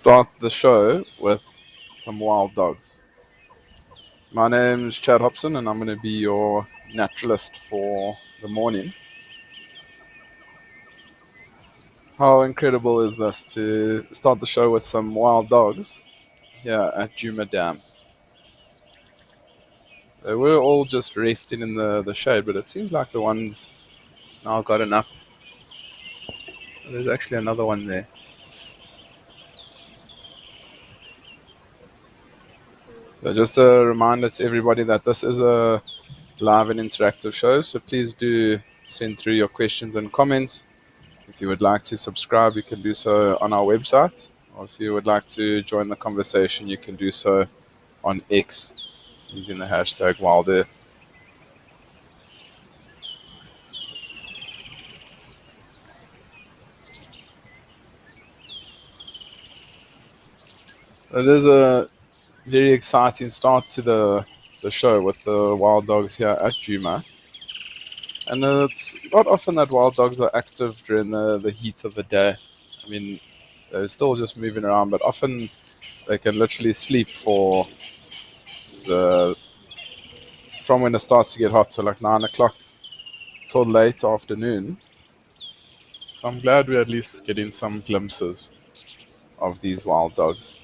start the show with some wild dogs. My name's Chad Hobson, and I'm going to be your naturalist for the morning. How incredible is this to start the show with some wild dogs here at Juma Dam? They were all just resting in the shade, but it seems like the one's now gotten up. There's actually another one there. So just a reminder to everybody that this is a live and interactive show, so please do send through your questions and comments. If you would like to subscribe, you can do so on our website, or if you would like to join the conversation, you can do so on X using the hashtag WildEarth. It is a very exciting start to the show with the wild dogs here at Juma. And it's not often that wild dogs are active during the heat of the day. I mean, they're still just moving around, but often they can literally sleep the from when it starts to get hot, so like 9 o'clock till late afternoon. So I'm glad we're at least getting some glimpses of these wild dogs.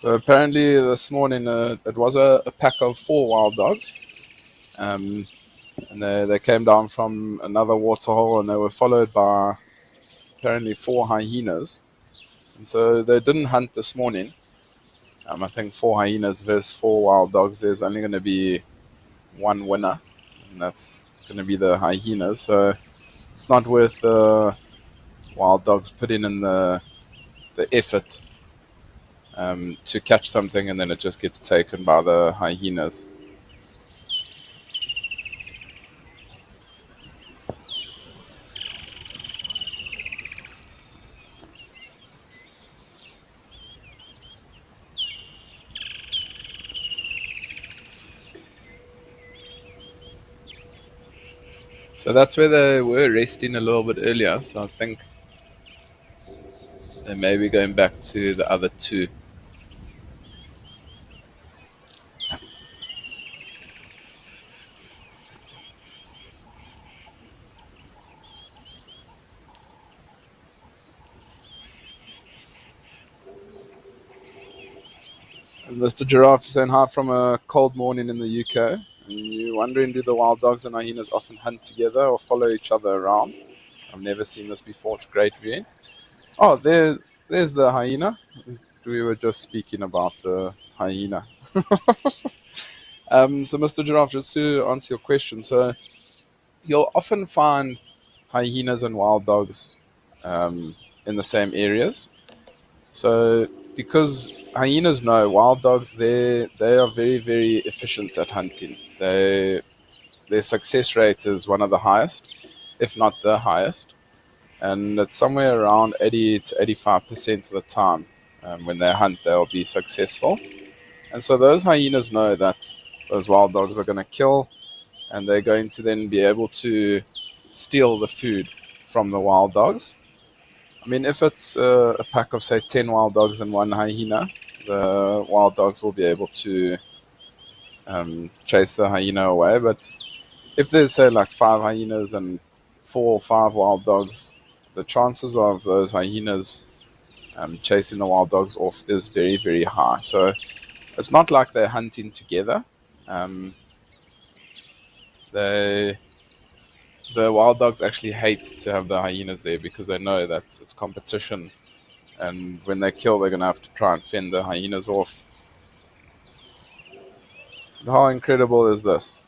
So apparently this morning it was a pack of 4 wild dogs. Um, and they came down from another waterhole, and they were followed by apparently 4 hyenas. And so they didn't hunt this morning. I think 4 hyenas versus 4 wild dogs, there's only going to be one winner, and that's going to be the hyenas. So it's not worth wild dogs putting in the effort to catch something, and then it just gets taken by the hyenas. So that's where they were resting a little bit earlier. So I think they may be going back to the other 2. And Mr. Giraffe is saying hi from a cold morning in the UK. And you're wondering, do the wild dogs and hyenas often hunt together or follow each other around? I've never seen this before. It's great viewing. Oh, there's the hyena. We were just speaking about the hyena. So, Mr. Giraffe, just to answer your question, so you'll often find hyenas and wild dogs in the same areas. So, because hyenas know wild dogs, they are very, very efficient at hunting. Their success rate is one of the highest, if not the highest, and it's somewhere around 80 to 85% of the time. When they hunt, they'll be successful. And so those hyenas know that those wild dogs are going to kill, and they're going to then be able to steal the food from the wild dogs. I mean, if it's a pack of, say, 10 wild dogs and 1 hyena, the wild dogs will be able to chase the hyena away. But if there's, say, like 5 hyenas and 4 or 5 wild dogs, the chances of those hyenas chasing the wild dogs off is very, very high. So it's not like they're hunting together. Um, they the wild dogs actually hate to have the hyenas there because they know that it's competition, and when they kill, they're going to have to try and fend the hyenas off. How incredible is this?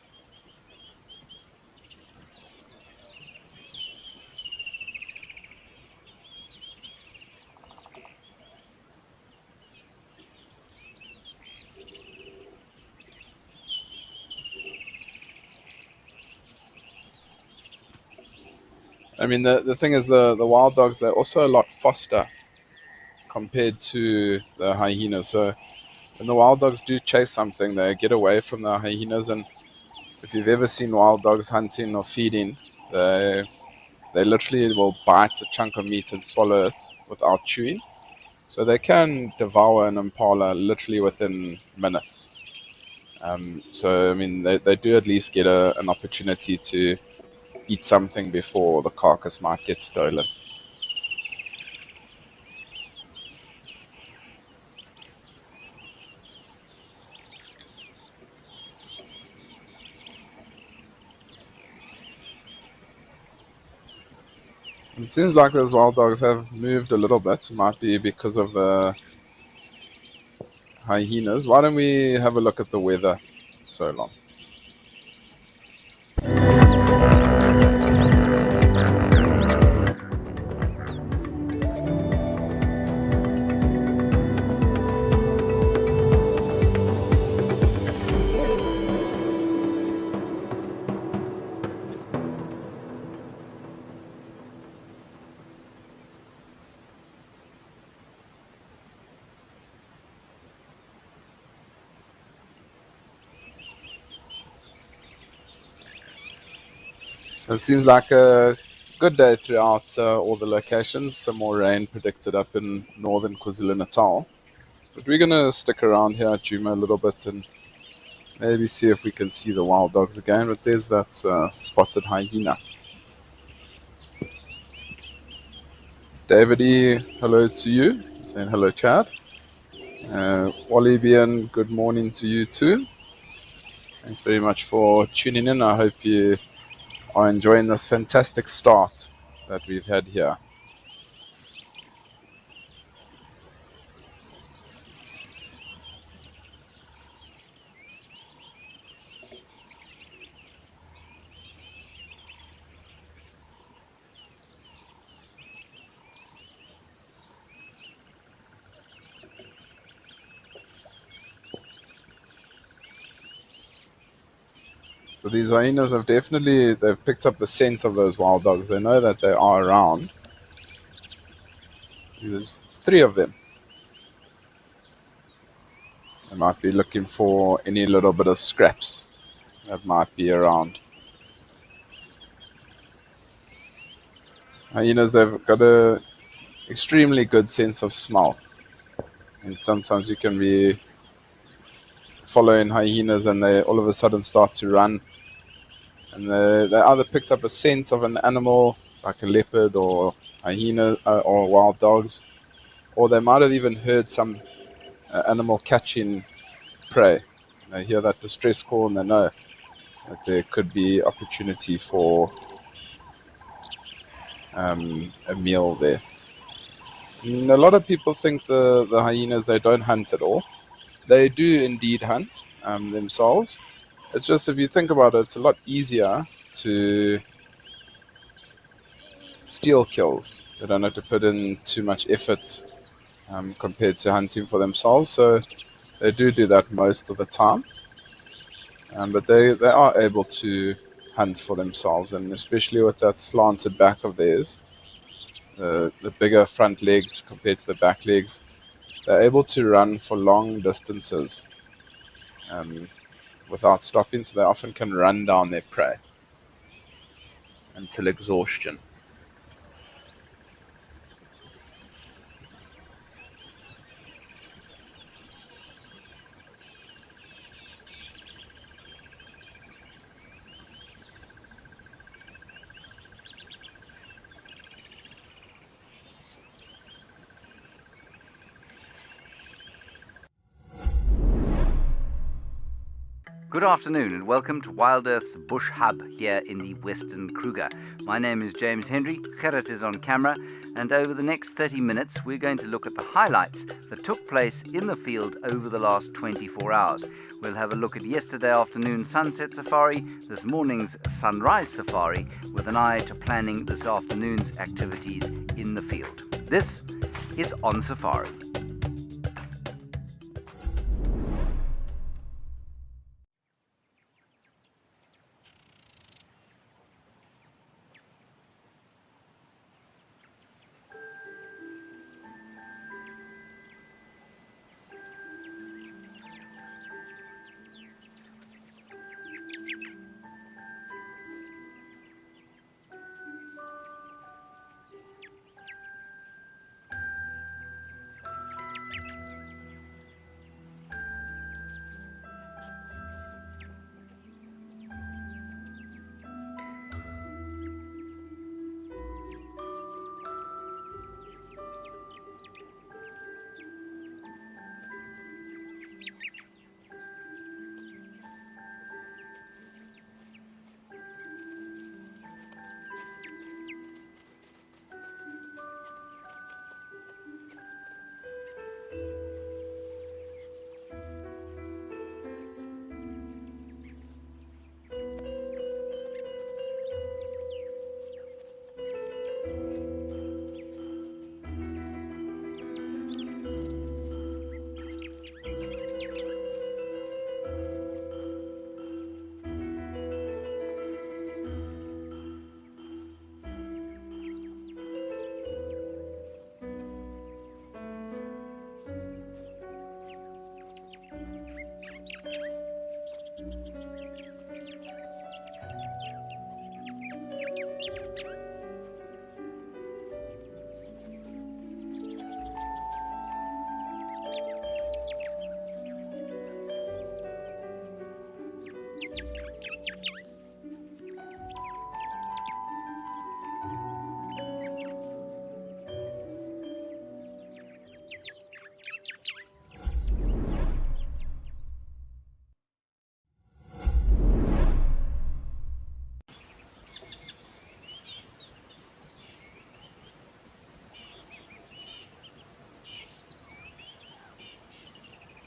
I mean, the thing is, the wild dogs, they're also a lot faster compared to the hyenas. So when the wild dogs do chase something, they get away from the hyenas. And if you've ever seen wild dogs hunting or feeding, they literally will bite a chunk of meat and swallow it without chewing. So they can devour an impala literally within minutes. So, I mean, they do at least get an opportunity to eat something before the carcass might get stolen. It seems like those wild dogs have moved a little bit. It might be because of the hyenas. Why don't we have a look at the weather so long? It seems like a good day throughout all the locations. Some more rain predicted up in northern KwaZulu-Natal. But we're going to stick around here at Juma a little bit and maybe see if we can see the wild dogs again. But there's that spotted hyena. David E., hello to you. Saying hello, Chad. Wally Bian, good morning to you too. Thanks very much for tuning in. I hope you are enjoying this fantastic start that we've had here. So these hyenas have they've picked up the scent of those wild dogs. They know that they are around. There's 3 of them. They might be looking for any little bit of scraps that might be around. Hyenas, they've got a extremely good sense of smell. And sometimes you can be following hyenas and they all of a sudden start to run. And they either picked up a scent of an animal, like a leopard or hyena or wild dogs, or they might have even heard some animal catching prey. They hear that distress call and they know that there could be opportunity for a meal there. And a lot of people think the hyenas, they don't hunt at all. They do indeed hunt themselves. It's just, if you think about it, it's a lot easier to steal kills. They don't have to put in too much effort compared to hunting for themselves. So they do that most of the time. But they are able to hunt for themselves, and especially with that slanted back of theirs, the bigger front legs compared to the back legs, they're able to run for long distances without stopping, so they often can run down their prey until exhaustion. Good afternoon and welcome to WildEarth's Bush Hub here in the Western Kruger. My name is James Henry, Gerrit is on camera, and over the next 30 minutes we're going to look at the highlights that took place in the field over the last 24 hours. We'll have a look at yesterday afternoon's sunset safari, this morning's sunrise safari, with an eye to planning this afternoon's activities in the field. This is On Safari.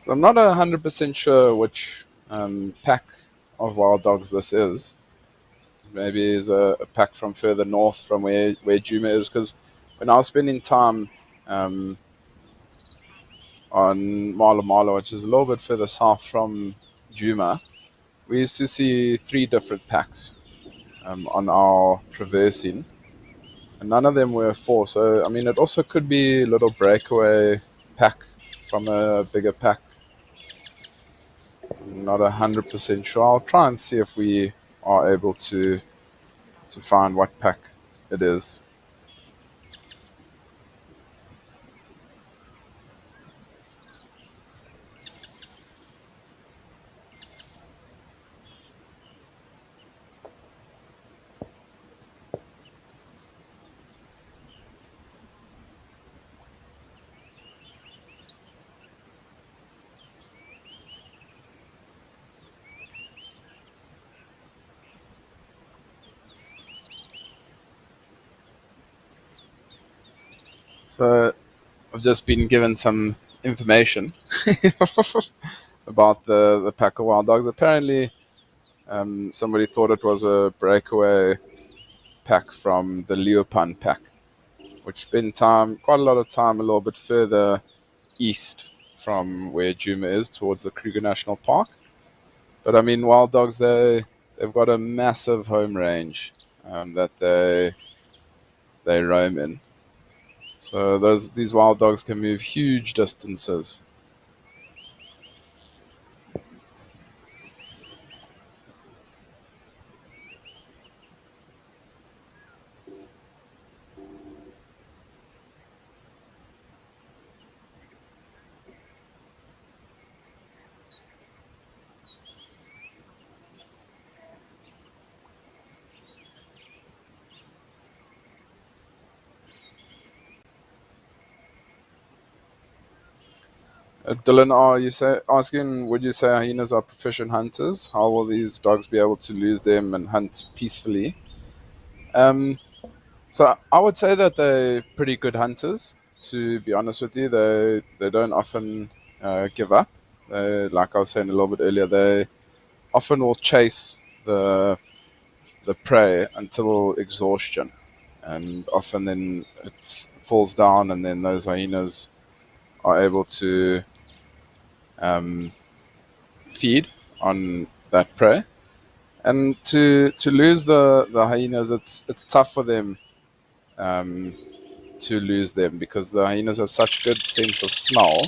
So I'm not 100% sure which pack of wild dogs this is. Maybe it's a pack from further north from where Juma is. Because when I was spending time um, on Mala Mala, which is a little bit further south from Juma, we used to see three different packs on our traversing, and none of them were four. So, I mean, it also could be a little breakaway pack from a bigger pack. I'm not 100% sure. I'll try and see if we are able to find what pack it is. So, I've just been given some information about the pack of wild dogs. Apparently, somebody thought it was a breakaway pack from the Leopan pack, which spent quite a lot of time, a little bit further east from where Juma is, towards the Kruger National Park. But I mean, wild dogs, they've got a massive home range that they roam in. So these wild dogs can move huge distances. Dylan, are you asking? Would you say hyenas are proficient hunters? How will these dogs be able to lose them and hunt peacefully? Um, so I would say that they're pretty good hunters. To be honest with you, they don't often give up. Like I was saying a little bit earlier, they often will chase the prey until exhaustion, and often then it falls down, and then those hyenas are able to um, feed on that prey. And to lose the hyenas, it's tough for them um, to lose them, because the hyenas have such good sense of smell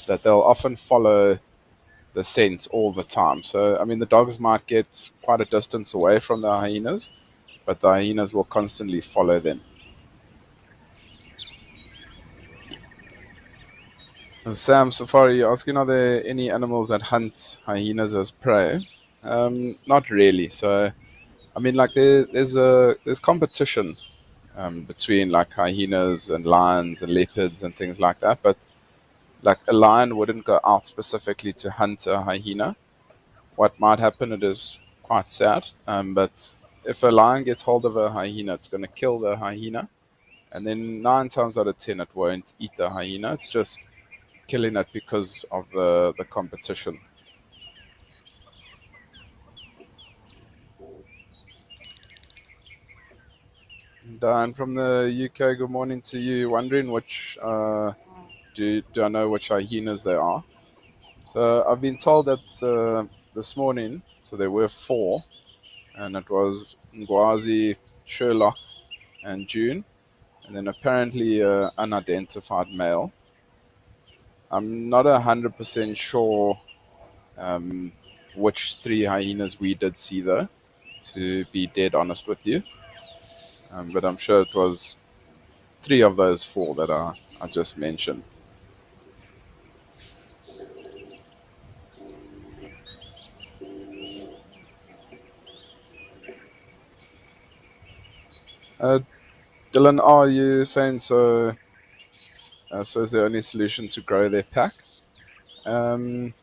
that they'll often follow the scent all the time. So I mean, the dogs might get quite a distance away from the hyenas, but the hyenas will constantly follow them. Sam Safari asking, are there any animals that hunt hyenas as prey? Not really. So I mean, like there's competition between like hyenas and lions and leopards and things like that. But like a lion wouldn't go out specifically to hunt a hyena. What might happen, it is quite sad, but if a lion gets hold of a hyena, it's going to kill the hyena. And then 9 times out of 10, it won't eat the hyena. It's just killing it because of the competition. Dan from the UK, good morning to you. Wondering which, do I know which hyenas they are? So I've been told that this morning, so there were four, and it was Ngwazi, Sherlock, and June, and then apparently unidentified male. I'm not 100% sure um, which three hyenas we did see, though, to be dead honest with you. But I'm sure it was three of those four that I just mentioned. Uh, Dylan, are you saying so? So is the only solution to grow their pack? Um,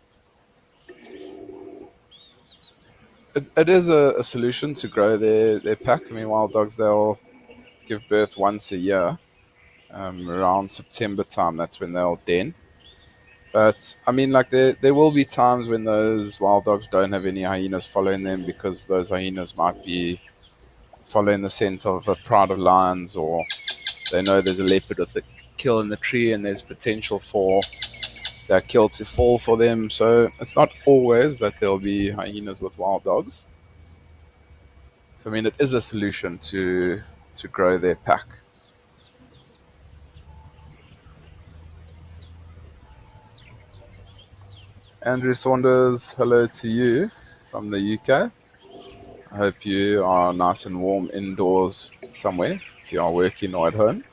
it is a solution to grow their pack. I mean, wild dogs, they'll give birth once a year, around September time. That's when they'll den. But I mean, like there will be times when those wild dogs don't have any hyenas following them because those hyenas might be following the scent of a pride of lions, or they know there's a leopard with a kill in the tree, and there's potential for that kill to fall for them. So it's not always that there'll be hyenas with wild dogs. So I mean, it is a solution to grow their pack. Andrew Saunders, hello to you from the UK. I hope you are nice and warm indoors somewhere if you are working or at home.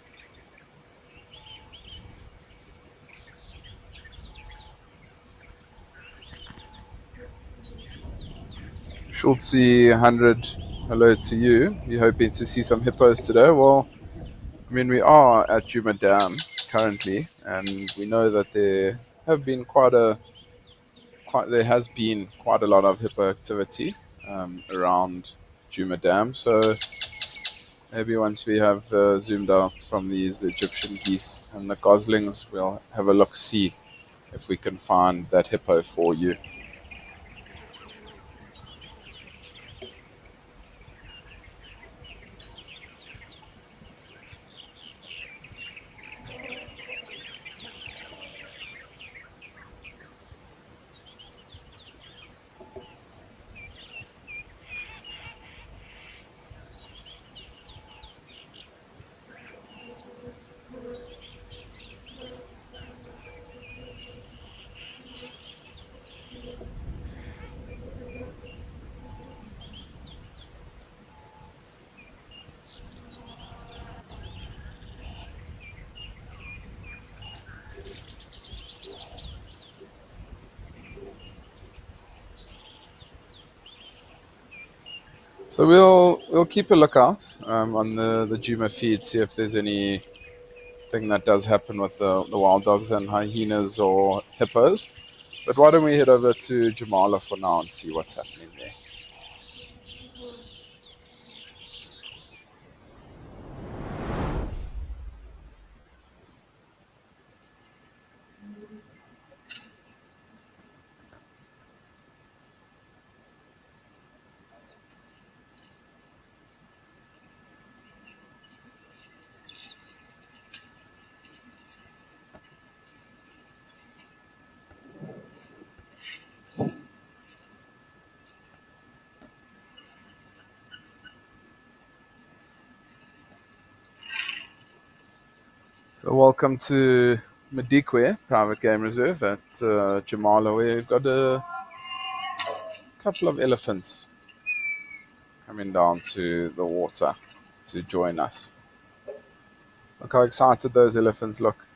Schultzy 100, hello to you. You hoping to see some hippos today? Well, I mean, we are at Juma Dam currently, and we know that have been there has been quite a lot of hippo activity around Juma Dam. So maybe once we have zoomed out from these Egyptian geese and the goslings, we'll have a look, see if we can find that hippo for you. So we'll keep a lookout on the Juma feed, see if there's anything that does happen with the wild dogs and hyenas or hippos. But why don't we head over to Jamala for now and see what's happening there? So welcome to Madikwe Private Game Reserve at Jamala, where we've got a couple of elephants coming down to the water to join us. Look how excited those elephants look.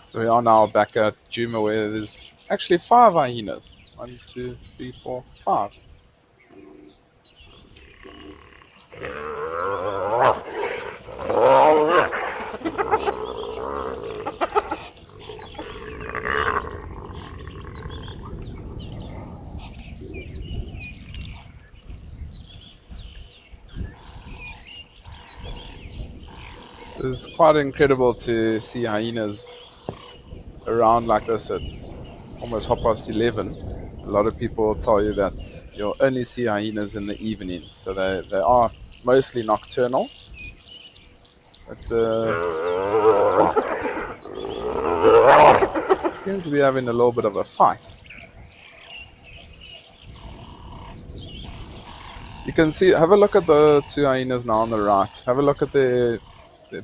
So we are now back at Juma, where there's actually five hyenas. One, two, three, four, five. is quite incredible to see hyenas around like this at almost 11:30. A lot of people tell you that you'll only see hyenas in the evenings, so they are mostly nocturnal. But seems to be having a little bit of a fight. You can see, have a look at the two hyenas now on the right. Have a look at their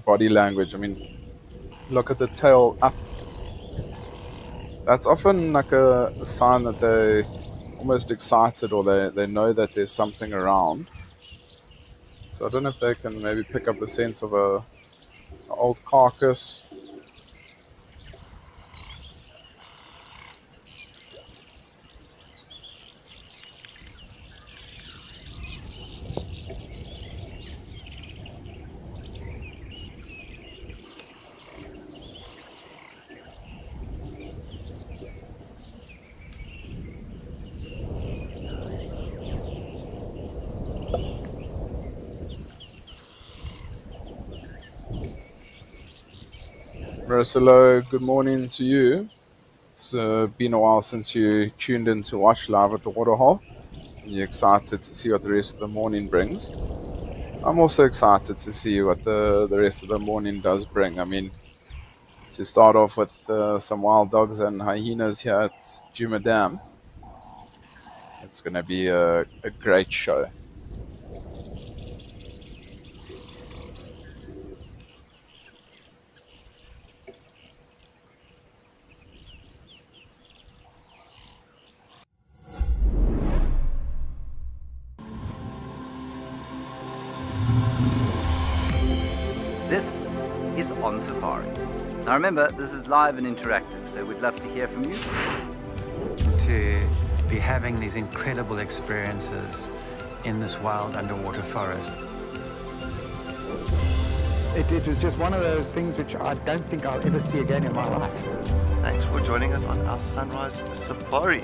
body language. I mean, look at the tail up. That's often like a sign that they're almost excited or they know that there's something around. So I don't know if they can maybe pick up the scent of a old carcass. Marcelo, good morning to you. It's been a while since you tuned in to watch live at the Waterhole. You're excited to see what the rest of the morning brings. I'm also excited to see what the rest of the morning does bring. I mean, to start off with some wild dogs and hyenas here at Juma Dam, it's going to be a great show. This is On Safari. Now remember, this is live and interactive, so we'd love to hear from you. To be having these incredible experiences in this wild underwater forest. It was just one of those things which I don't think I'll ever see again in my life. Thanks for joining us on our Sunrise Safari.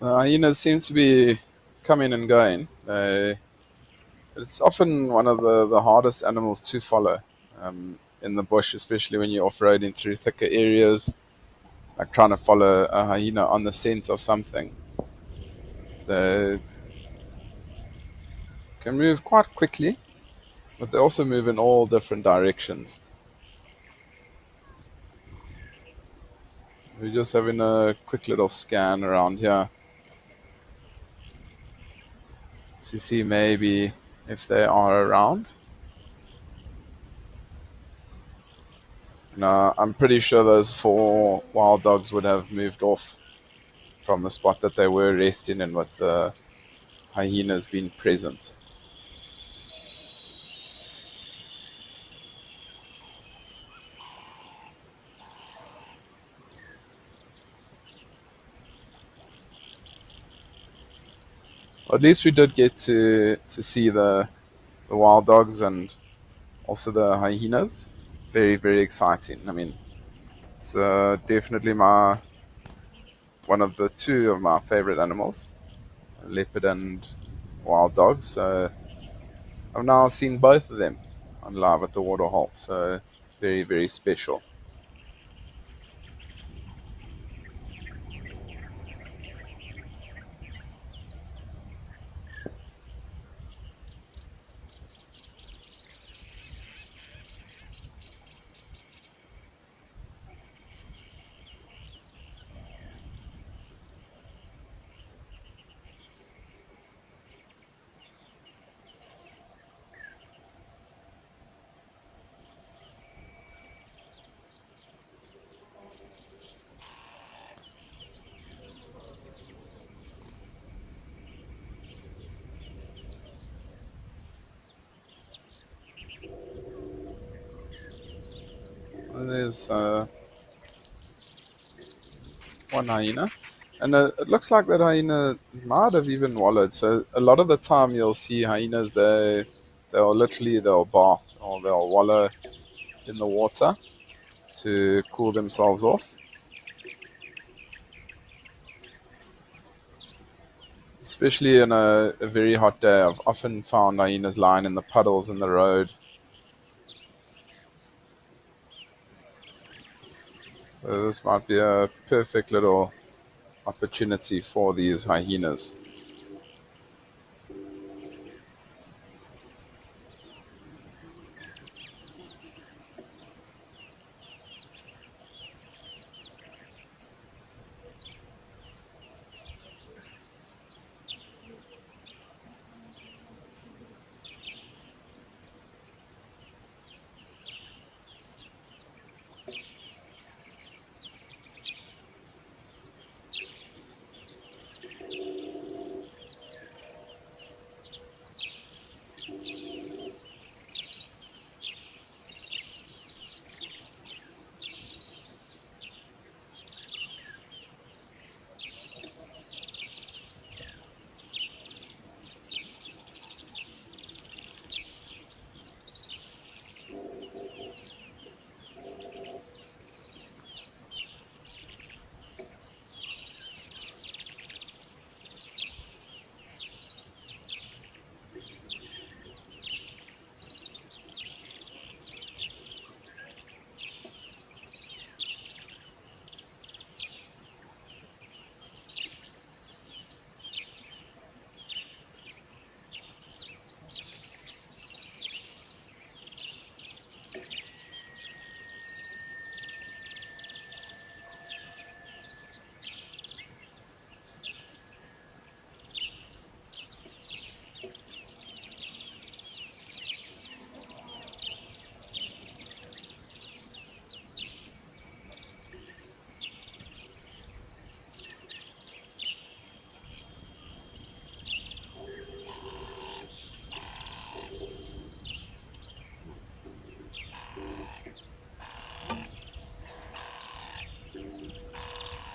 Hyenas seem to be coming and going. It's often one of the hardest animals to follow in the bush, especially when you're off-roading through thicker areas, like trying to follow a hyena on the scent of something. So can move quite quickly, but they also move in all different directions. We're just having a quick little scan around here to see maybe if they are around. No, I'm pretty sure those 4 wild dogs would have moved off from the spot that they were resting in with the hyenas being present. Well, at least we did get to see the wild dogs and also the hyenas. Very, very exciting. I mean, it's definitely one of the 2 of my favorite animals, leopard and wild dogs. So I've now seen both of them on live at the Waterhole. So very, very special. And there's one hyena. And it looks like that hyena might have even wallowed. So a lot of the time you'll see hyenas, they'll bath or they'll wallow in the water to cool themselves off. Especially in a very hot day, I've often found hyenas lying in the puddles in the road. So this might be a perfect little opportunity for these hyenas.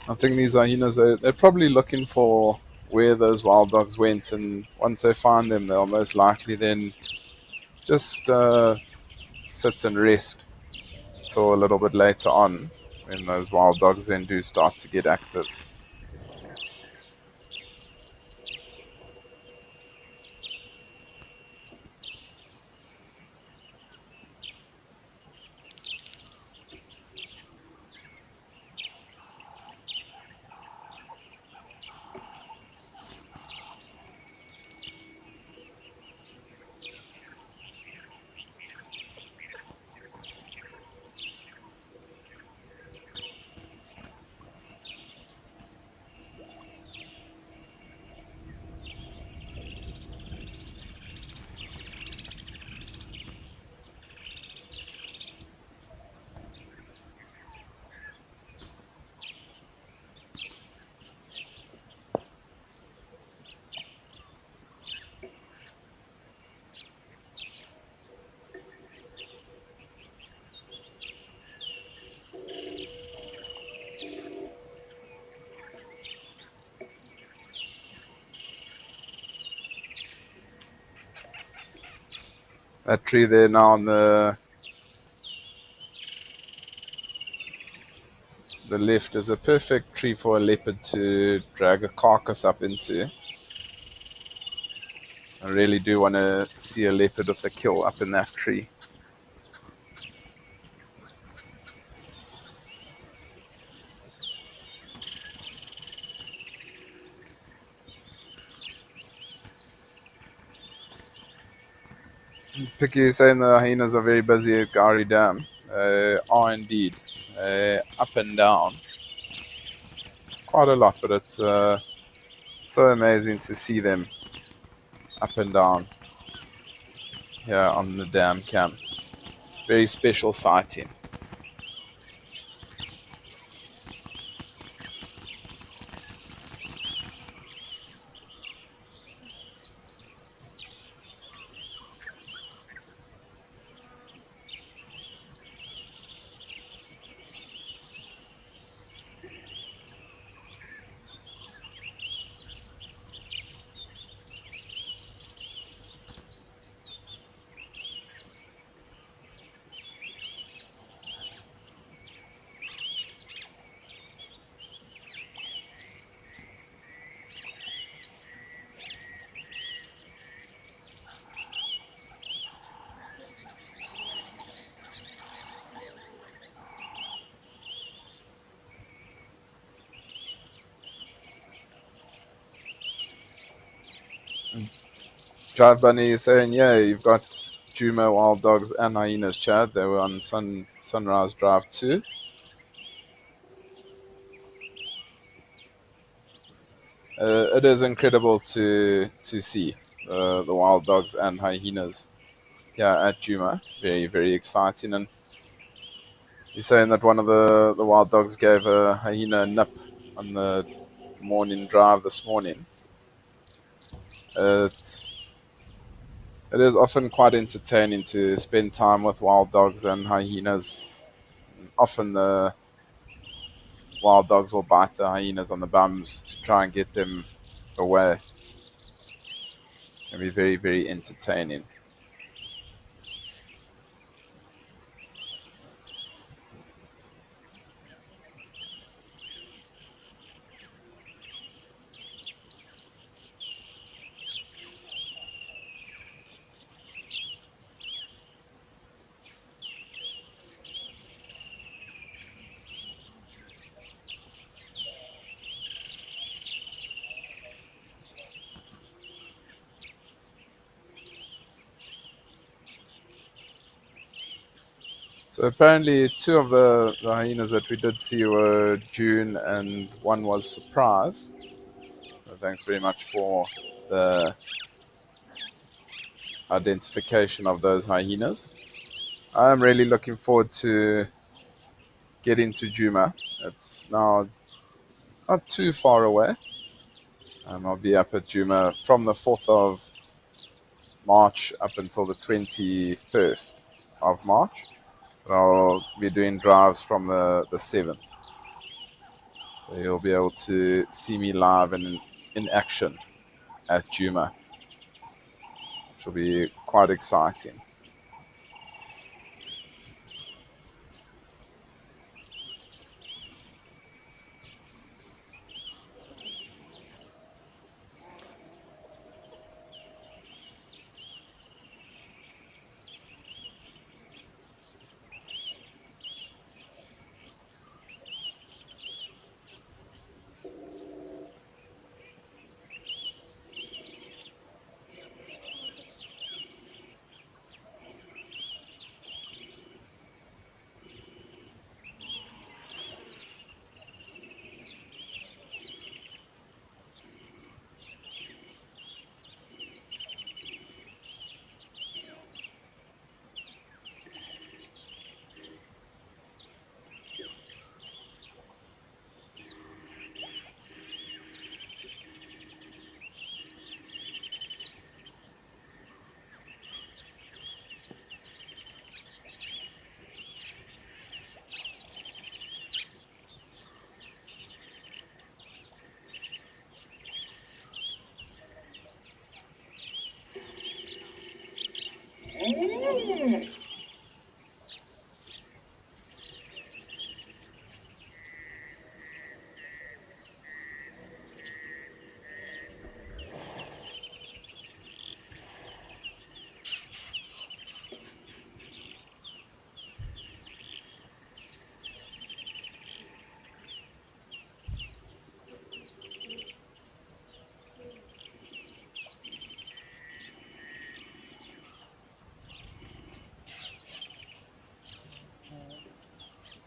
I think these hyenas, they're probably looking for where those wild dogs went, and once they find them, they'll most likely then just sit and rest till a little bit later on when those wild dogs then do start to get active. That tree there now on the left is a perfect tree for a leopard to drag a carcass up into. I really do want to see a leopard with a kill up in that tree. Picky is saying the hyenas are very busy at Gowrie Dam. Are indeed. Up and down. Quite a lot, but it's so amazing to see them up and down here on the dam camp. Very special sighting. Drive Bunny is saying, yeah, you've got Juma, wild dogs, and hyenas, Chad. They were on Sunrise Drive too. It is incredible to see the wild dogs and hyenas here at Juma. Very, very exciting. And he's saying that one of the wild dogs gave a hyena a nip on the morning drive this morning. It is often quite entertaining to spend time with wild dogs and hyenas. Often the wild dogs will bite the hyenas on the bums to try and get them away. It can be very, very entertaining. So apparently two of the hyenas that we did see were June and one was Surprise. So thanks very much for the identification of those hyenas. I'm really looking forward to getting to Juma. It's now not too far away. I'll be up at Juma from the 4th of March up until the 21st of March. I'll be doing drives from the 7th. So you'll be able to see me live and in action at Juma, which will be quite exciting.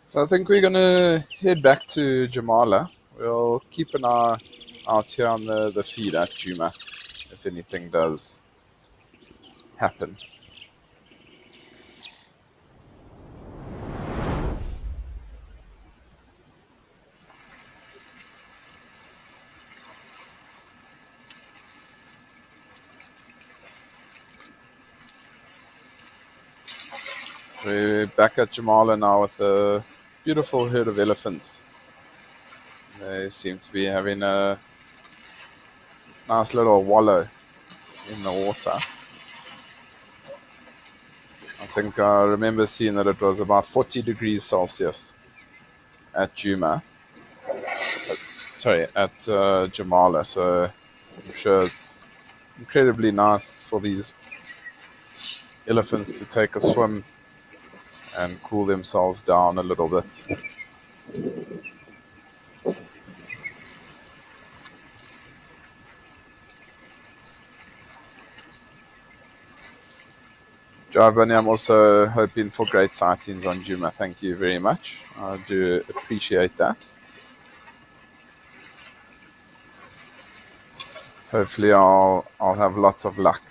So I think we're gonna head back to Jamala. We'll keep an eye out here on the feed at Juma if anything does happen. We're back at Jamala now with a beautiful herd of elephants. They seem to be having a nice little wallow in the water. I think I remember seeing that it was about 40 degrees Celsius at Juma. Sorry, at Jamala. So I'm sure it's incredibly nice for these elephants to take a swim and cool themselves down a little bit. Jabani, I'm also hoping for great sightings on Juma. Thank you very much. I do appreciate that. Hopefully I'll have lots of luck.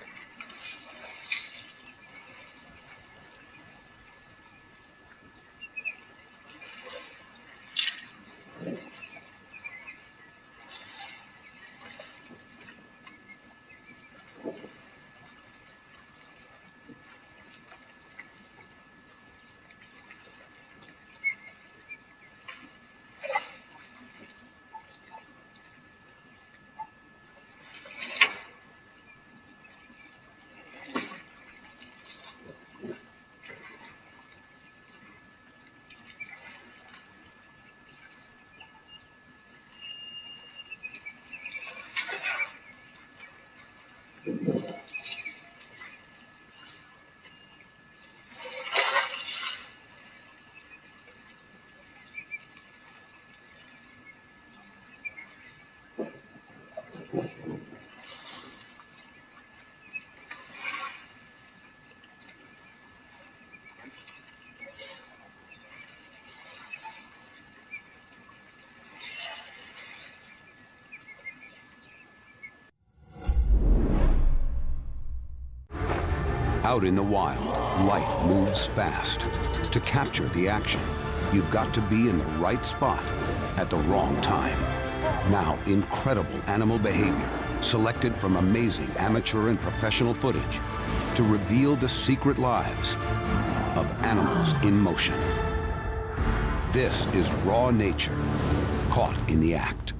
Out in the wild, life moves fast. To capture the action, you've got to be in the right spot at the wrong time. Now, incredible animal behavior, selected from amazing amateur and professional footage, to reveal the secret lives of animals in motion. This is raw nature, caught in the act.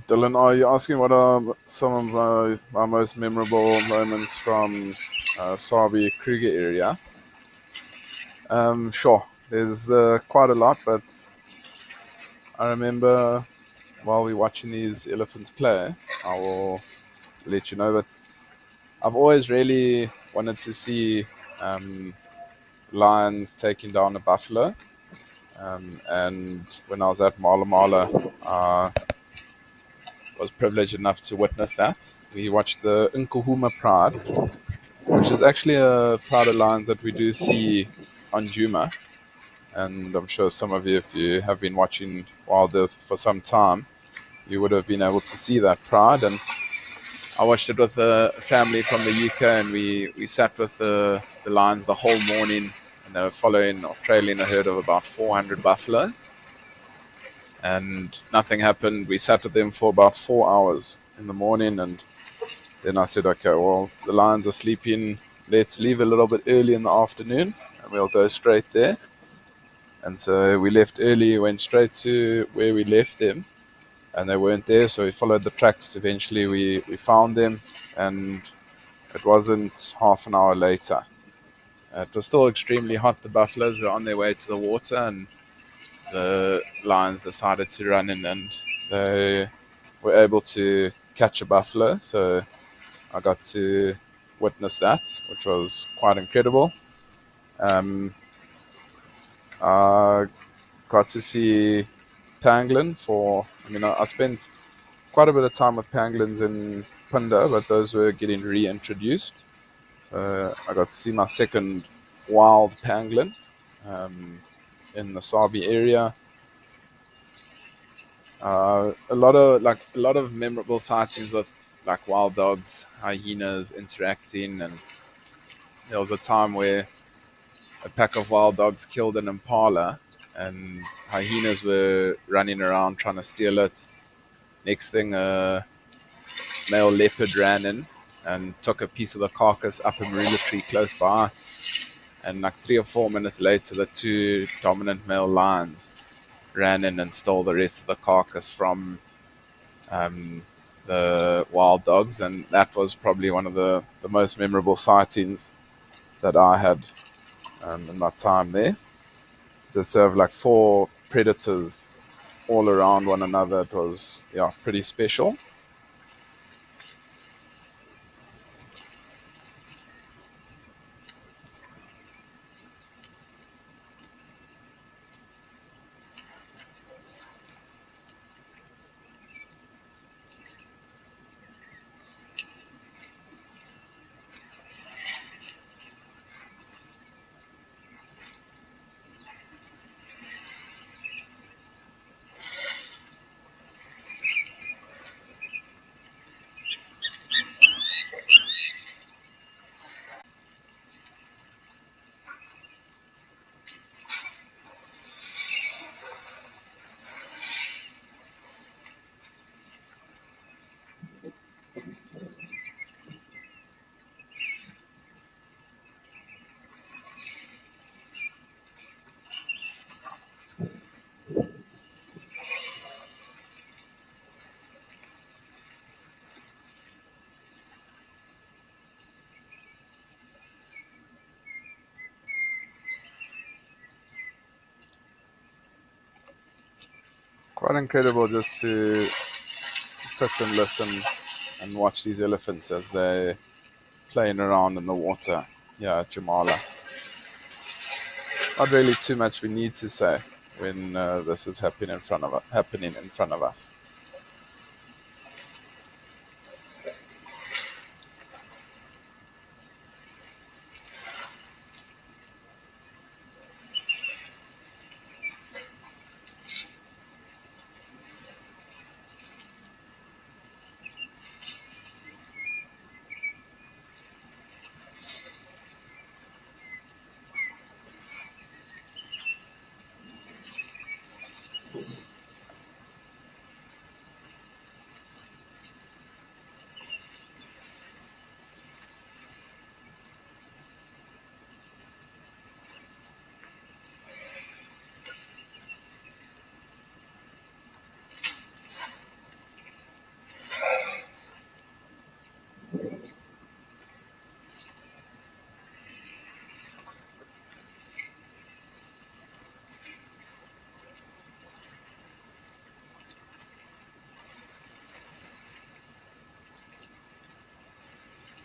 Dylan, are you asking what are some of my most memorable moments from Sabi Kruger area? Sure, there's quite a lot, but I remember while we're watching these elephants play, I will let you know that I've always really wanted to see um, lions taking down a buffalo. And when I was at Mala Mala, I was privileged enough to witness that. We watched the Nkuhuma Pride, which is actually a pride of lions that we do see on Juma. And I'm sure some of you, if you have been watching WildEarth for some time, you would have been able to see that pride. And I watched it with a family from the UK, and we sat with the lions the whole morning, and they were following or trailing a herd of about 400 buffalo. And nothing happened. We sat with them for about 4 hours in the morning, and then I said, okay, well, the lions are sleeping. Let's leave a little bit early in the afternoon, and we'll go straight there. And so we left early, went straight to where we left them, and they weren't there. So we followed the tracks. Eventually, we found them, and it wasn't half an hour later. It was still extremely hot. The buffaloes were on their way to the water, and the lions decided to run in, and they were able to catch a buffalo. So I got to witness that, which was quite incredible. I got to see pangolin I spent quite a bit of time with pangolins in Punda, but those were getting reintroduced. So I got to see my second wild pangolin in the Sabi area. A lot of memorable sightings with like wild dogs, hyenas interacting, and there was a time where a pack of wild dogs killed an impala, and hyenas were running around trying to steal it. Next thing, a male leopard ran in and took a piece of the carcass up a marula tree close by, and like 3 or 4 minutes later, the two dominant male lions ran in and stole the rest of the carcass from the wild dogs, and that was probably one of the most memorable sightings that I had in my time there. Just to have like four predators all around one another, it was pretty special. Quite incredible just to sit and listen and watch these elephants as they're playing around in the water here at Jamala. Not really too much we need to say when this is happening in front of us.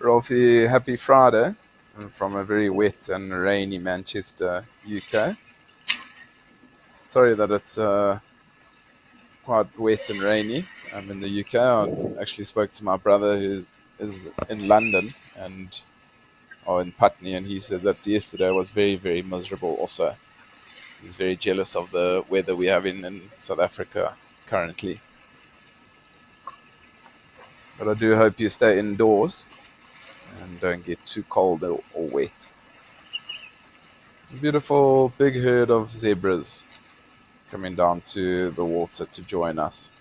Rolfie, happy Friday from a very wet and rainy Manchester, UK. Sorry that it's quite wet and rainy in the UK. I actually spoke to my brother who is in London or in Putney, and he said that yesterday was very, very miserable also. He's very jealous of the weather we have in South Africa currently. But I do hope you stay indoors and don't get too cold or wet. Beautiful big herd of zebras coming down to the water to join us.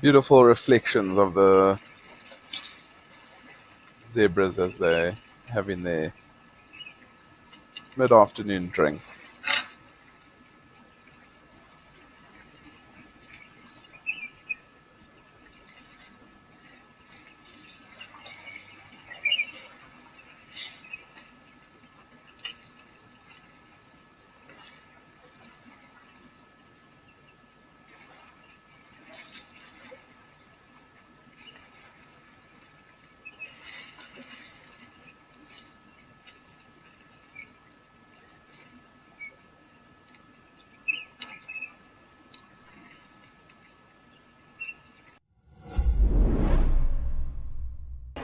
Beautiful reflections of the zebras as they having their mid-afternoon drink.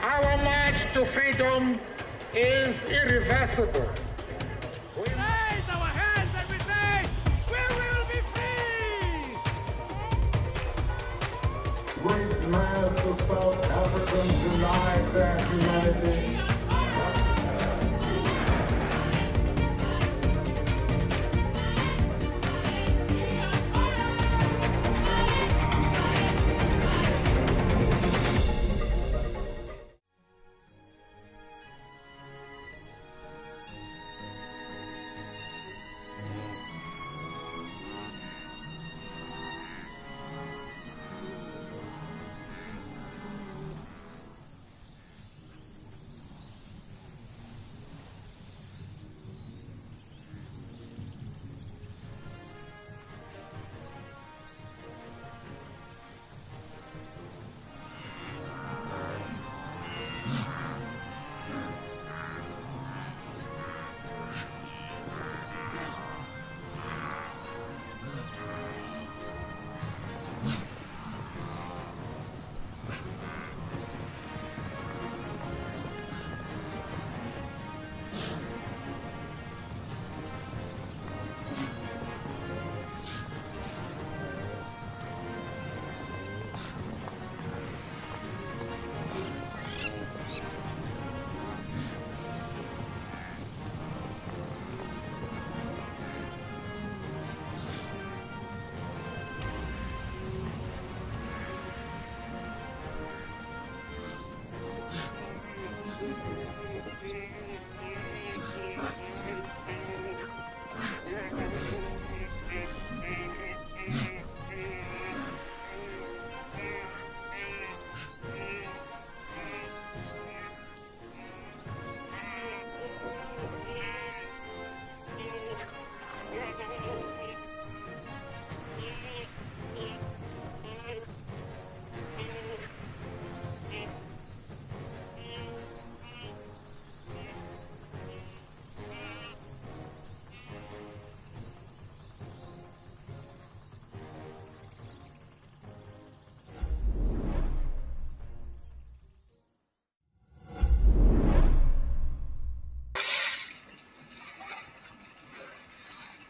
Our march to freedom is irreversible. We raise our hands and we say, we will be free! Great mass of South Africans denied their humanity.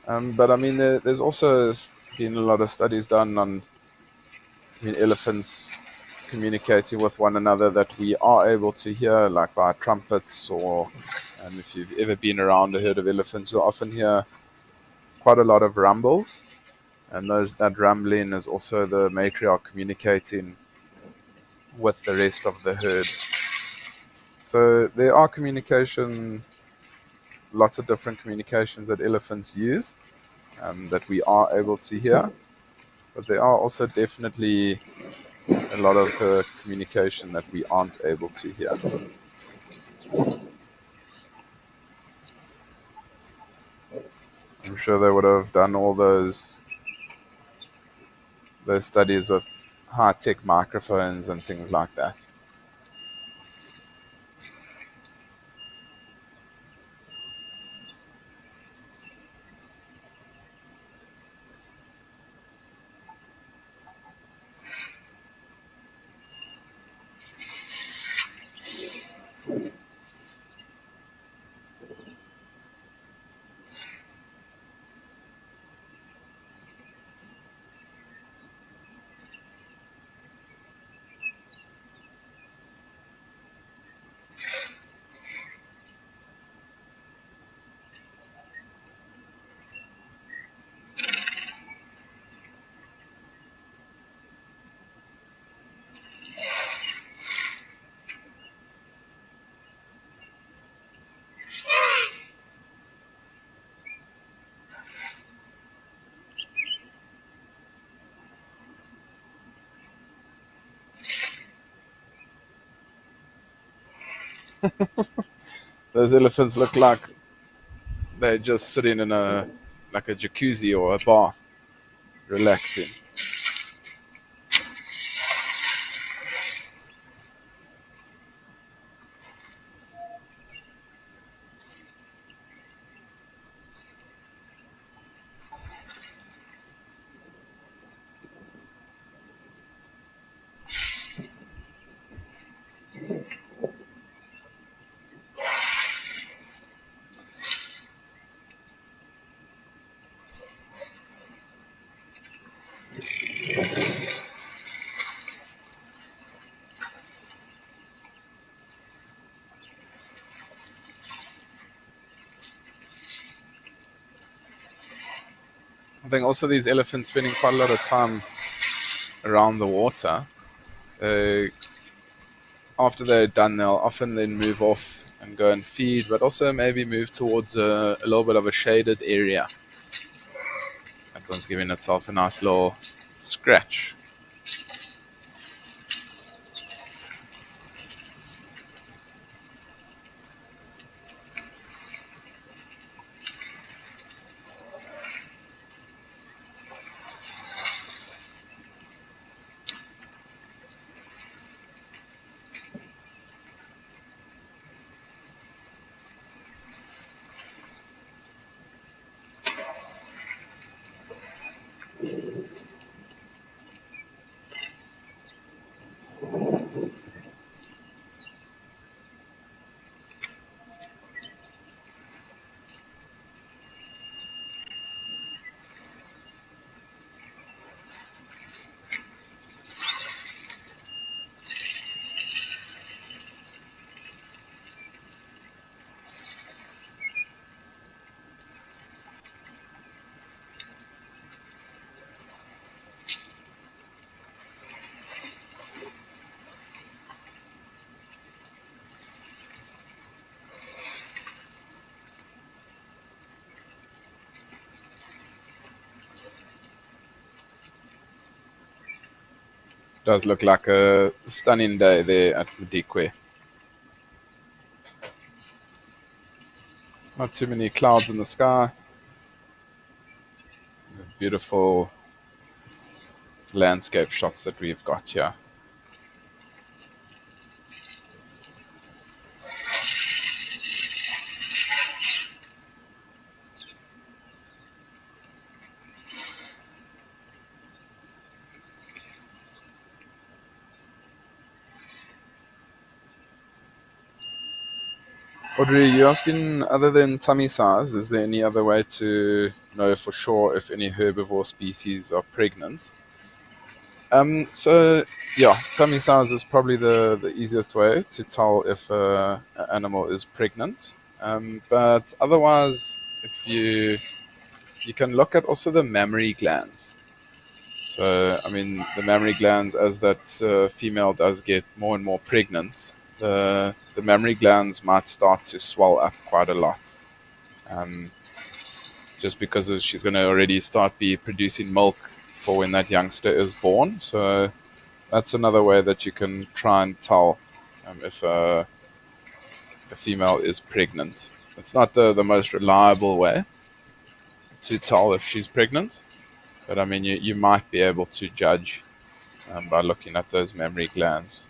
But I mean, there's also been a lot of studies done on, I mean, elephants communicating with one another that we are able to hear, like via trumpets, or if you've ever been around a herd of elephants, you'll often hear quite a lot of rumbles, and that rumbling is also the matriarch communicating with the rest of the herd. So there are lots of different communications that elephants use, that we are able to hear, but there are also definitely a lot of the communication that we aren't able to hear. I'm sure they would have done all those studies with high-tech microphones and things like that. Those elephants look like they're just sitting in a jacuzzi or a bath, relaxing. I think also these elephants spending quite a lot of time around the water. After they're done, they'll often then move off and go and feed, but also maybe move towards a little bit of a shaded area. That one's giving itself a nice little scratch. Does look like a stunning day there at Madikwe. Not too many clouds in the sky. Beautiful landscape shots that we've got here. Audrey, you asking, other than tummy size, is there any other way to know for sure if any herbivore species are pregnant. So yeah, tummy size is probably the easiest way to tell if an animal is pregnant. But otherwise, if you can look at also the mammary glands. So I mean, the mammary glands, as that female does get more and more pregnant, the mammary glands might start to swell up quite a lot. Um, just because she's going to already start be producing milk for when that youngster is born. So that's another way that you can try and tell if a female is pregnant. It's not the most reliable way to tell if she's pregnant, but I mean, you might be able to judge by looking at those mammary glands.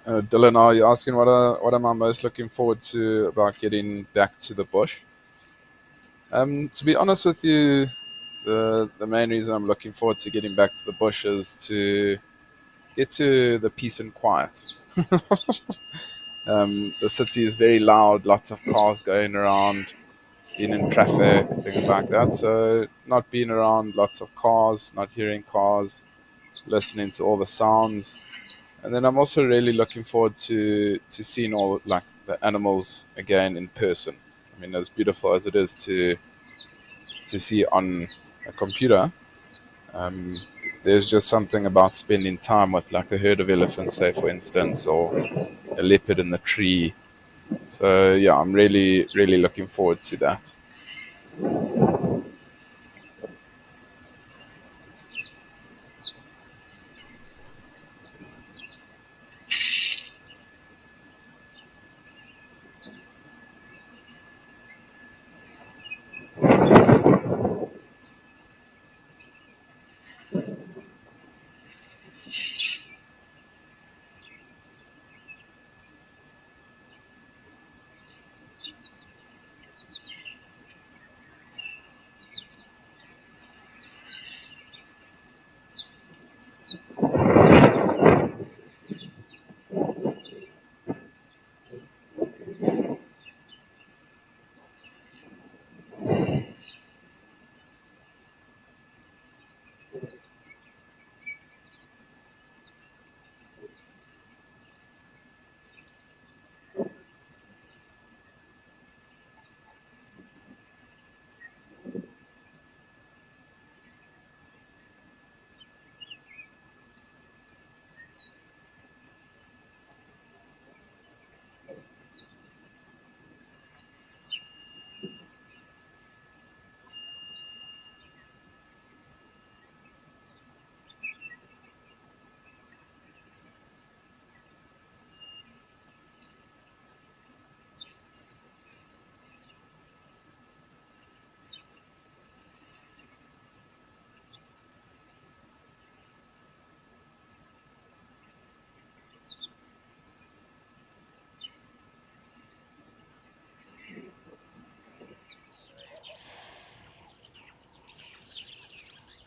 Dylan, are you asking what am I most looking forward to about getting back to the bush? To be honest with you, the main reason I'm looking forward to getting back to the bush is to get to the peace and quiet. The city is very loud, lots of cars going around, being in traffic, things like that. So not being around lots of cars, not hearing cars, listening to all the sounds. And then I'm also really looking forward to seeing all like the animals again in person. I mean, as beautiful as it is to see on a computer, um, there's just something about spending time with like a herd of elephants, say for instance, or a leopard in the tree. So yeah, I'm really looking forward to that.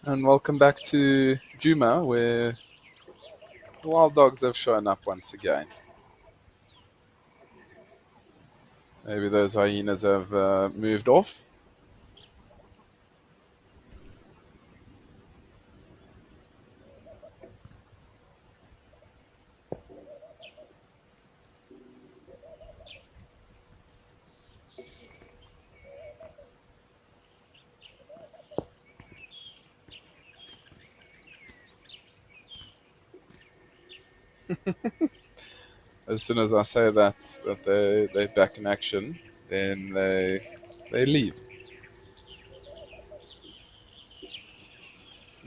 And welcome back to Juma, where the wild dogs have shown up once again. Maybe those hyenas have moved off. As soon as I say that they're back in action, then they leave.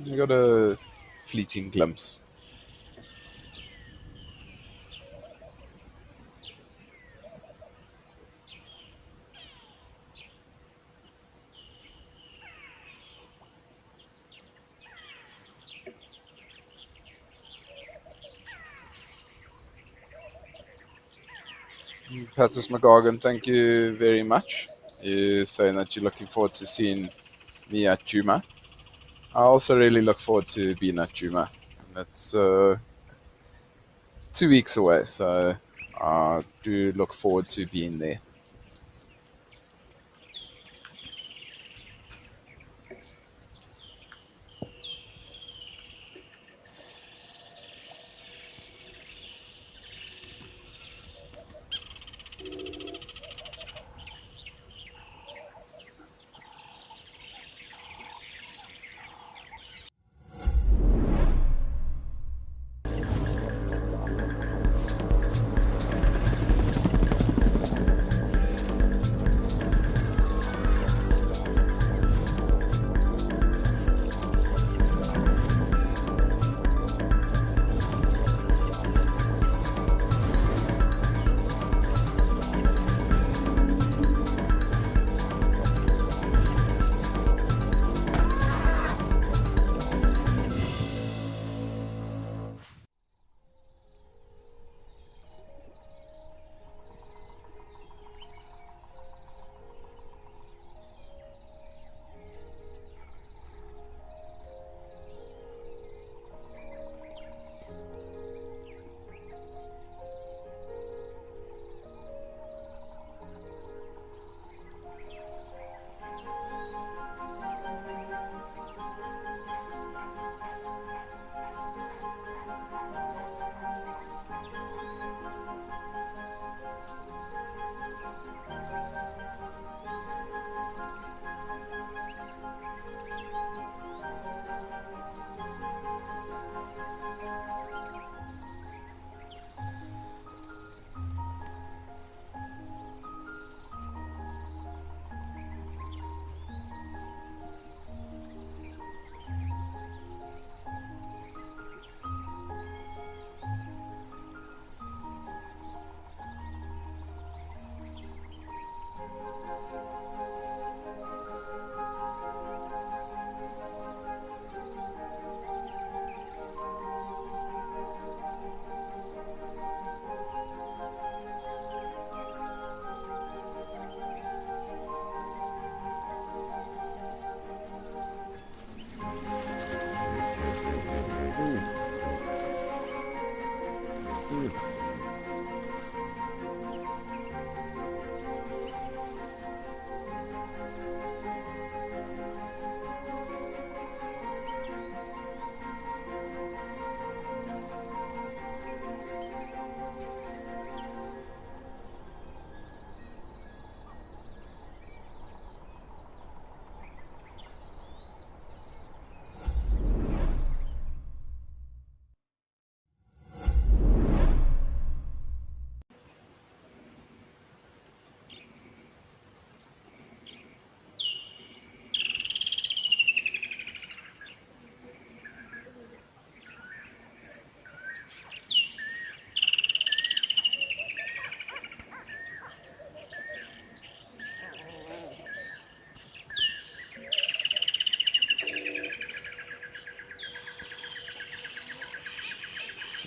You got a fleeting glimpse. Patrice McGargan, thank you very much. You're saying that you're looking forward to seeing me at Juma. I also really look forward to being at Juma. That's 2 weeks away, so I do look forward to being there.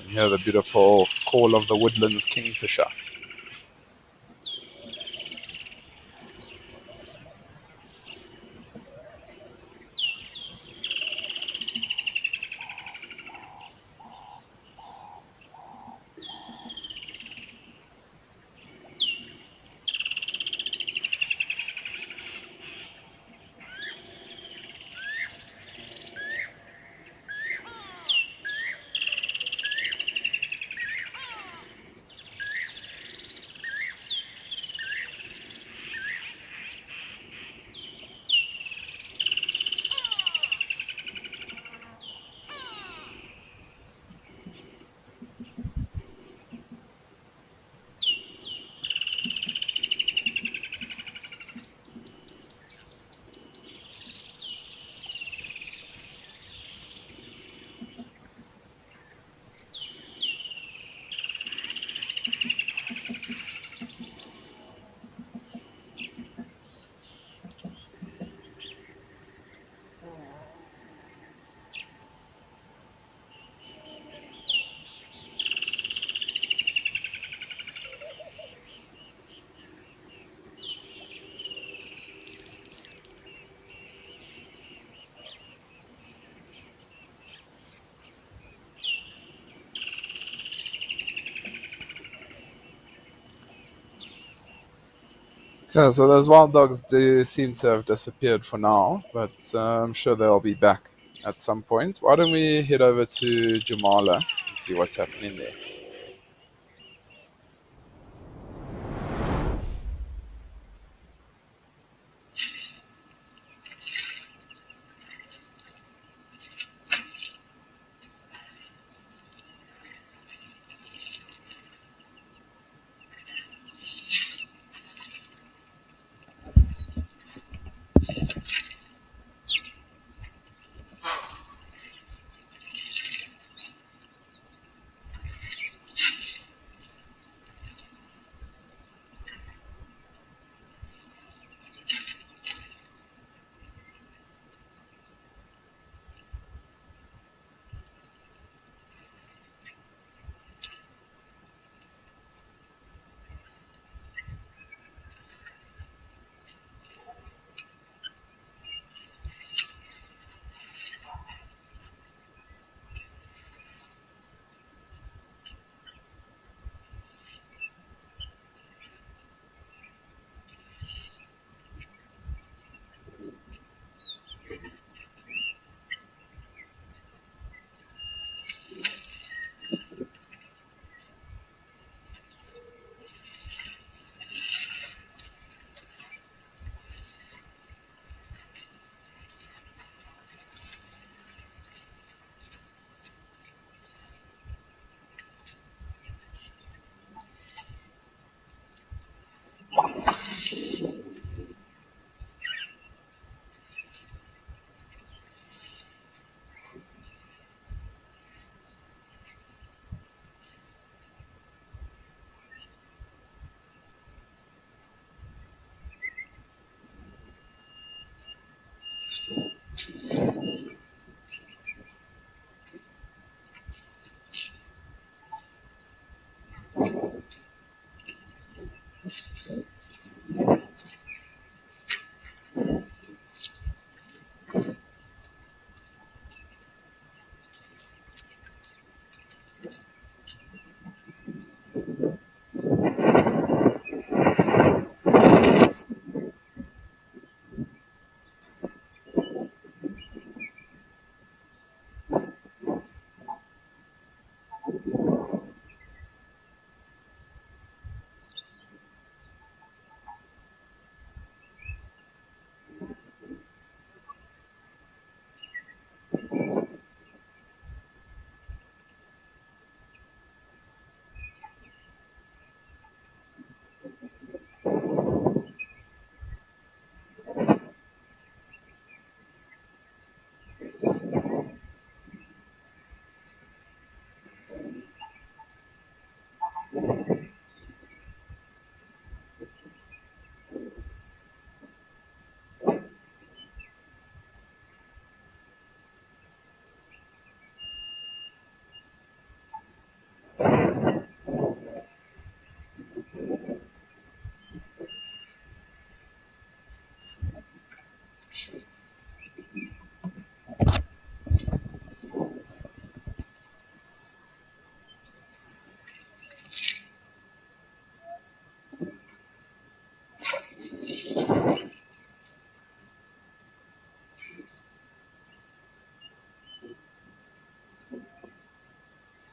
Hear the beautiful call of the woodlands kingfisher. Yeah, so those wild dogs do seem to have disappeared for now, but I'm sure they'll be back at some point. Why don't we head over to Jamala and see what's happening there?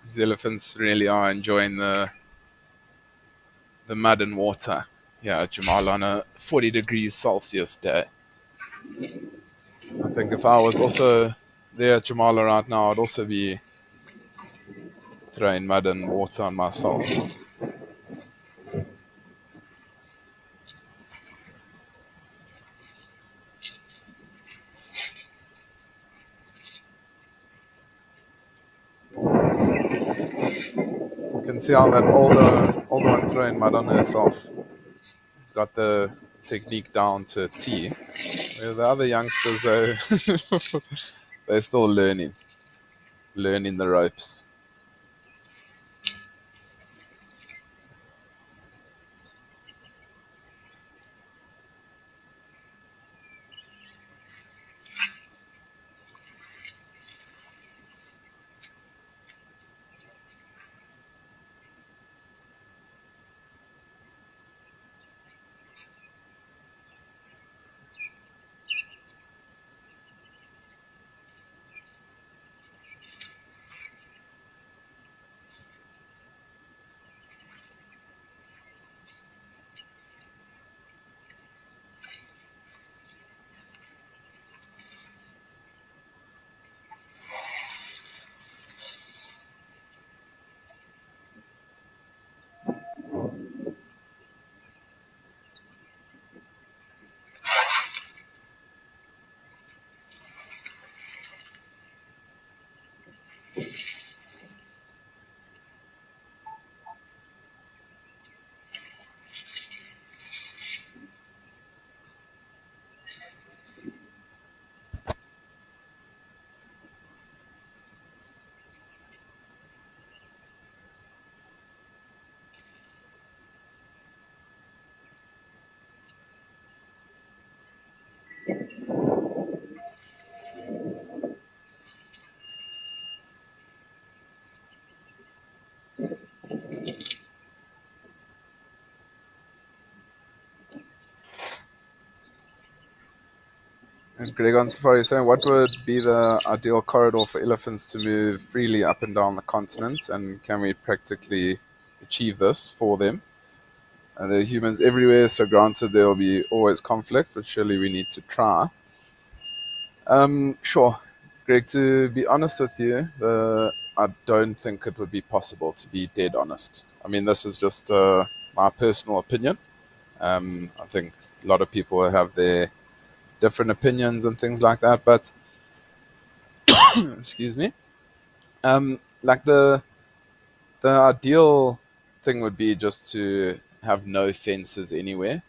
These elephants really are enjoying the mud and water. Yeah, Jamal, on a 40 degrees Celsius day. I think if I was also there at Jamala right now, I'd also be throwing mud and water on myself. You can see how that older one throwing mud on herself. He's got the technique down to a T. Where the other youngsters, though, they're still learning the ropes. And Greg on Safari is saying, what would be the ideal corridor for elephants to move freely up and down the continent, and can we practically achieve this for them? There are humans everywhere, so granted there will be always conflict, but surely we need to try. Sure. Greg, to be honest with you, I don't think it would be possible, to be dead honest. I mean, this is just my personal opinion. I think a lot of people have their different opinions and things like that, but excuse me. Like the ideal thing would be just to have no fences anywhere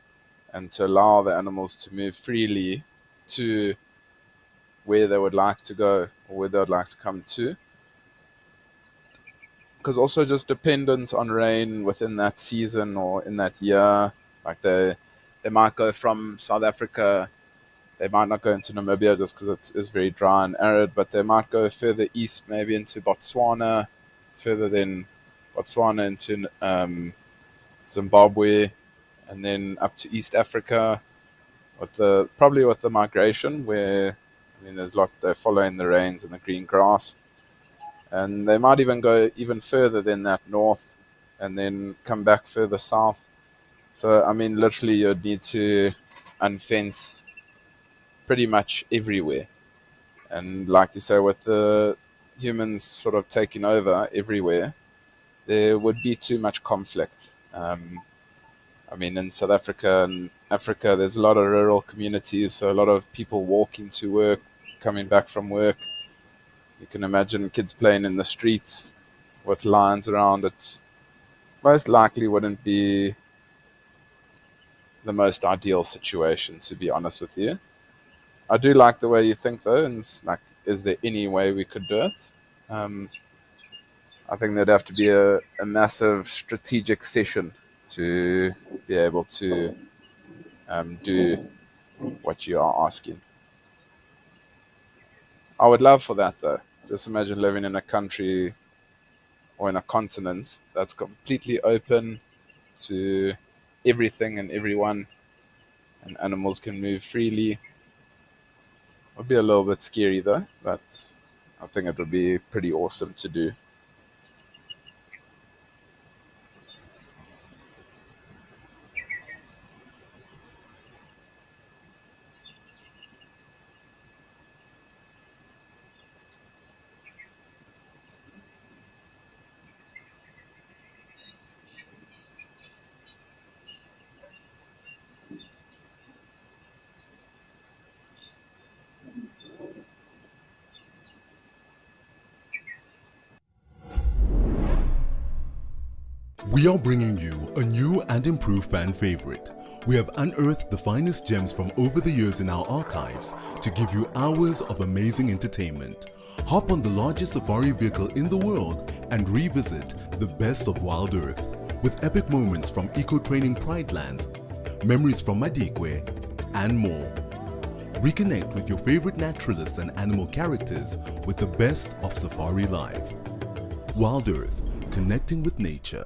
and to allow the animals to move freely to where they would like to go or where they would like to come to. Because also just dependent on rain within that season or in that year. Like they might go from South Africa, they might not go into Namibia just because it's very dry and arid, but they might go further east, maybe into Botswana, further than Botswana into Zimbabwe, and then up to East Africa, probably with the migration where I mean there's a lot they're following the rains and the green grass, and they might even go even further than that north, and then come back further south. So I mean, literally, you'd need to unfence pretty much everywhere, and like you say, with the humans sort of taking over everywhere, there would be too much conflict. I mean, in South Africa and Africa, there's a lot of rural communities, so a lot of people walking to work, coming back from work. You can imagine kids playing in the streets with lions around. It most likely wouldn't be the most ideal situation, to be honest with you. I do like the way you think, though, and it's like, is there any way we could do it? I think there'd have to be a massive strategic session to be able to do what you are asking. I would love for that, though. Just imagine living in a country or in a continent that's completely open to everything and everyone, and animals can move freely. It would be a little bit scary, though, but I think it would be pretty awesome to do. We are bringing you a new and improved fan favorite. We have unearthed the finest gems from over the years in our archives to give you hours of amazing entertainment. Hop on the largest safari vehicle in the world and revisit the best of WildEarth with epic moments from eco-training Pride Lands, memories from Madikwe, and more. Reconnect with your favorite naturalists and animal characters with the best of Safari Live. WildEarth, connecting with nature.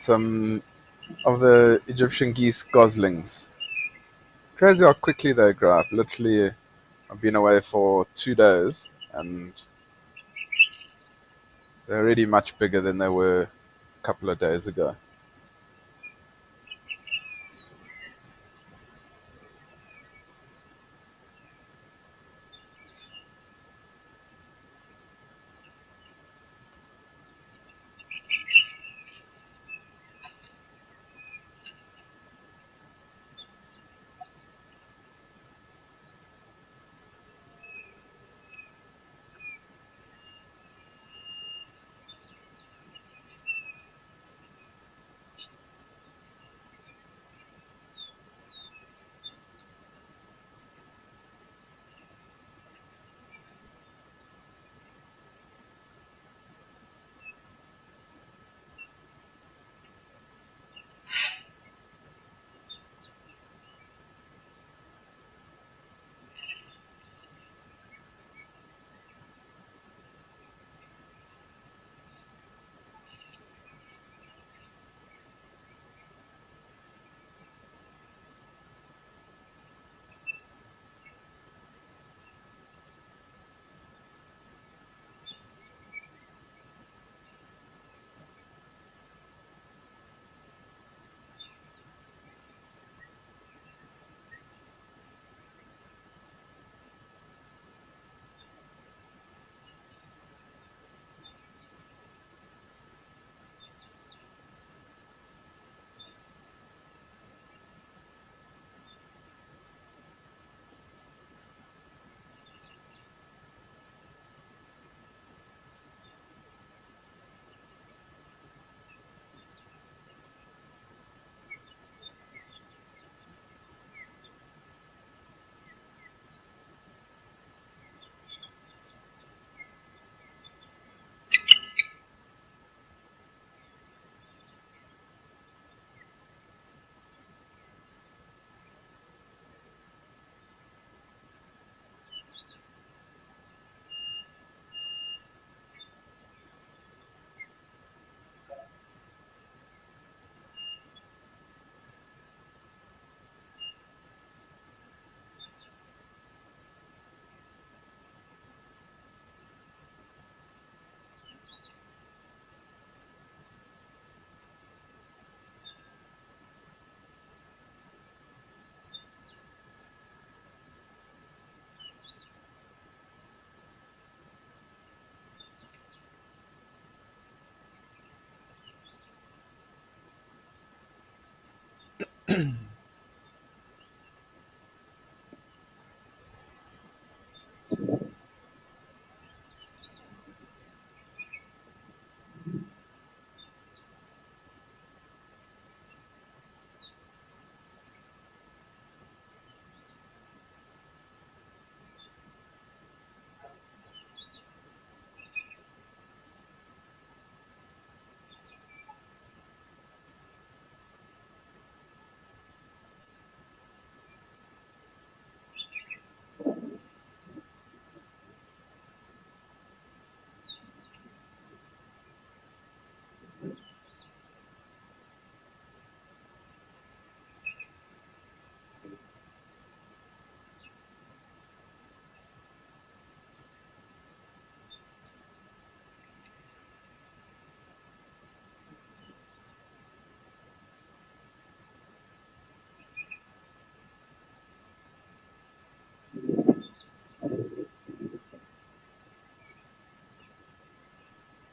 some of the Egyptian geese goslings. Crazy how quickly they grow up. Literally, I've been away for 2 days and they're already much bigger than they were a couple of days ago.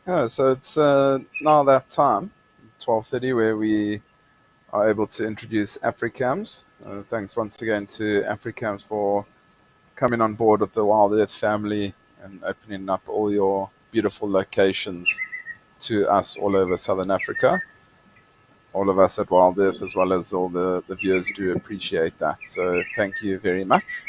Yeah, so it's now that time, 12:30, where we are able to introduce Africams. Thanks once again to Africams for coming on board with the Wild Earth family and opening up all your beautiful locations to us all over Southern Africa. All of us at Wild Earth, as well as all the viewers, do appreciate that. So thank you very much.